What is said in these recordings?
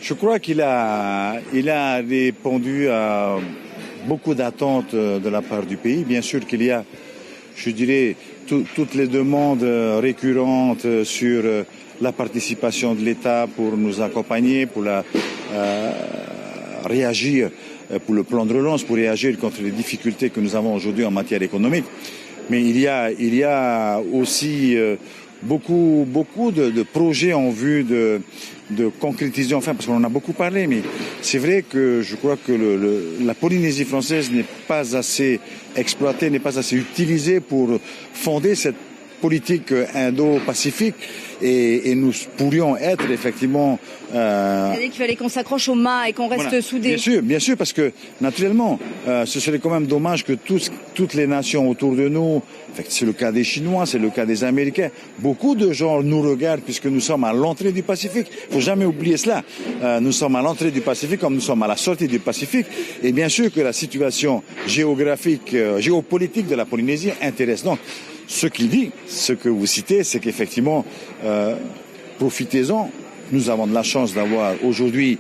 Je crois il a répondu à beaucoup d'attentes de la part du pays. Bien sûr qu'il y a, je dirais, toutes les demandes récurrentes sur la participation de l'État pour nous accompagner, pour réagir, pour le plan de relance, pour réagir contre les difficultés que nous avons aujourd'hui en matière économique. Mais il y a aussi beaucoup de projets en vue de concrétiser, enfin, parce qu'on en a beaucoup parlé, mais c'est vrai que je crois que la Polynésie française n'est pas assez exploitée, n'est pas assez utilisée pour fonder cette politique indo-pacifique et nous pourrions être effectivement... C'est-à-dire qu'il fallait qu'on s'accroche au mât et qu'on reste soudés. Bien sûr, parce que naturellement, ce serait quand même dommage que toutes les nations autour de nous, c'est le cas des Chinois, c'est le cas des Américains, beaucoup de gens nous regardent puisque nous sommes à l'entrée du Pacifique. Il faut jamais oublier cela. Nous sommes à l'entrée du Pacifique comme nous sommes à la sortie du Pacifique. Et bien sûr que la situation géographique, géopolitique de la Polynésie intéresse. Donc, ce qu'il dit, ce que vous citez, c'est qu'effectivement, profitez-en. Nous avons de la chance d'avoir aujourd'hui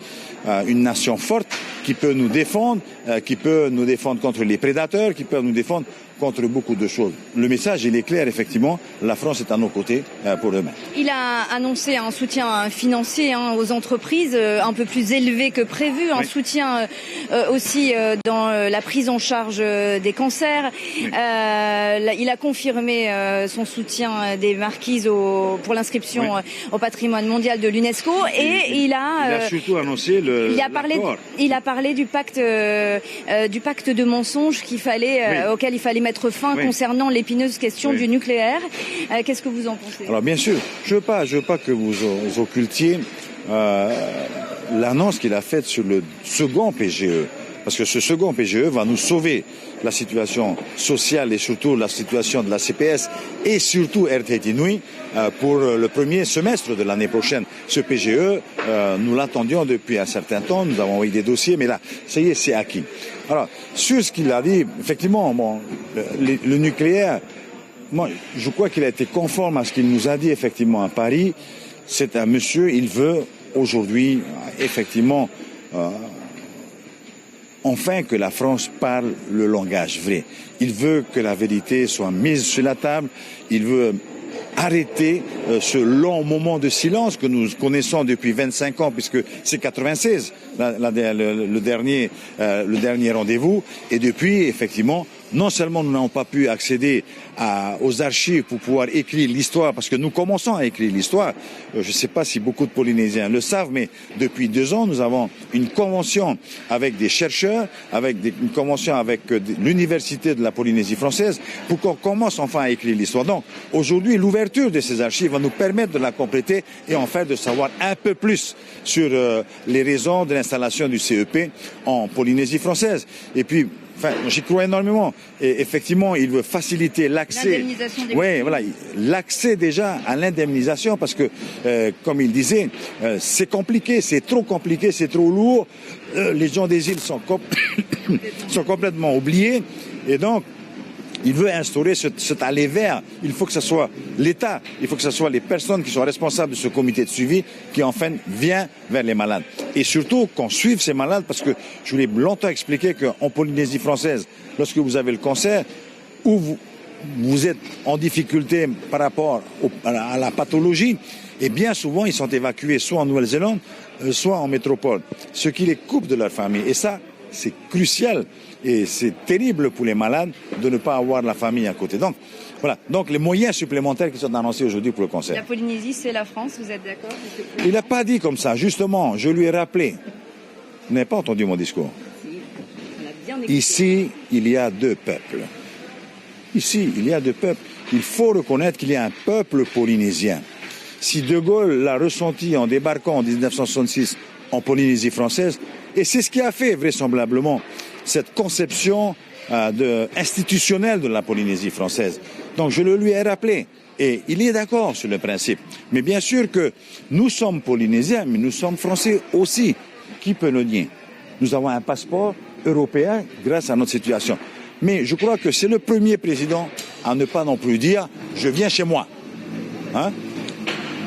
une nation forte qui peut nous défendre contre les prédateurs, qui peut nous défendre contre beaucoup de choses. Le message, il est clair, effectivement, la France est à nos côtés pour demain. Il a annoncé un soutien financier aux entreprises un peu plus élevé que prévu, un soutien aussi dans la prise en charge des cancers. Oui. Il a confirmé son soutien des marquises pour l'inscription au patrimoine mondial de l'UNESCO et il a surtout annoncé il a parlé du pacte de mensonges auquel il fallait mettre fin concernant l'épineuse question du nucléaire. Qu'est-ce que vous en pensez? Alors bien sûr, je veux pas que vous occultiez l'annonce qu'il a faite sur le second PGE. Parce que ce second PGE va nous sauver la situation sociale et surtout la situation de la CPS et surtout RTT Nui pour le premier semestre de l'année prochaine. Ce PGE, nous l'attendions depuis un certain temps, nous avons envoyé des dossiers, mais là, ça y est, c'est acquis. Alors, sur ce qu'il a dit, effectivement, le nucléaire, moi, je crois qu'il a été conforme à ce qu'il nous a dit effectivement à Paris. C'est un monsieur, il veut aujourd'hui, effectivement, enfin que la France parle le langage vrai. Il veut que la vérité soit mise sur la table. Il veut arrêter ce long moment de silence que nous connaissons depuis 25 ans, puisque c'est 96 le dernier rendez-vous. Et depuis, effectivement, non seulement nous n'avons pas pu accéder aux archives pour pouvoir écrire l'histoire, parce que nous commençons à écrire l'histoire. Je ne sais pas si beaucoup de Polynésiens le savent, mais depuis 2 ans, nous avons une convention avec des chercheurs, une convention avec l'Université de la Polynésie française, pour qu'on commence enfin à écrire l'histoire. Donc, aujourd'hui, l'ouverture de ces archives va nous permettre de la compléter et enfin de savoir un peu plus sur les raisons de l'installation du CEP en Polynésie française. Et puis, j'y crois énormément. Et effectivement, il veut faciliter l'accès. L'accès déjà à l'indemnisation, parce que, comme il disait, c'est compliqué, c'est trop lourd. Les gens des îles sont complètement oubliés. Et donc, il veut instaurer cet aller vers. Il faut que ce soit l'État, il faut que ce soit les personnes qui sont responsables de ce comité de suivi qui enfin vient vers les malades. Et surtout qu'on suive ces malades, parce que je vous l'ai longtemps expliqué qu'en Polynésie française, lorsque vous avez le cancer, ou vous êtes en difficulté par rapport à la pathologie, et bien souvent ils sont évacués soit en Nouvelle-Zélande, soit en métropole, ce qui les coupe de leur famille. Et ça, c'est crucial et c'est terrible pour les malades de ne pas avoir la famille à côté. Donc, voilà. Donc, les moyens supplémentaires qui sont annoncés aujourd'hui pour le cancer. La Polynésie, c'est la France, vous êtes d'accord? Il n'a pas dit comme ça. Justement, je lui ai rappelé. Vous n'avez pas entendu mon discours. Ici, il y a 2 peuples. Ici, il y a 2 peuples. Il faut reconnaître qu'il y a un peuple polynésien. Si De Gaulle l'a ressenti en débarquant en 1966 en Polynésie française, et c'est ce qui a fait vraisemblablement cette conception institutionnelle de la Polynésie française. Donc je le lui ai rappelé et il est d'accord sur le principe. Mais bien sûr que nous sommes Polynésiens, mais nous sommes Français aussi. Qui peut le nier? Nous avons un passeport européen grâce à notre situation. Mais je crois que c'est le premier président à ne pas non plus dire « je viens chez moi ».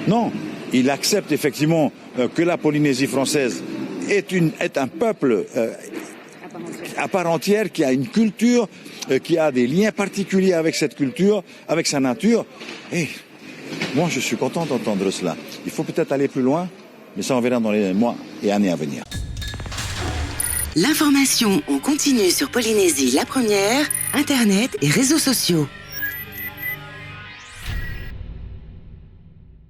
Non, Il accepte effectivement que la Polynésie française est un peuple à part entière, qui a une culture, qui a des liens particuliers avec cette culture, avec sa nature. Et moi, je suis content d'entendre cela. Il faut peut-être aller plus loin, mais ça on verra dans les mois et années à venir. L'information en continu sur Polynésie la première, Internet et réseaux sociaux.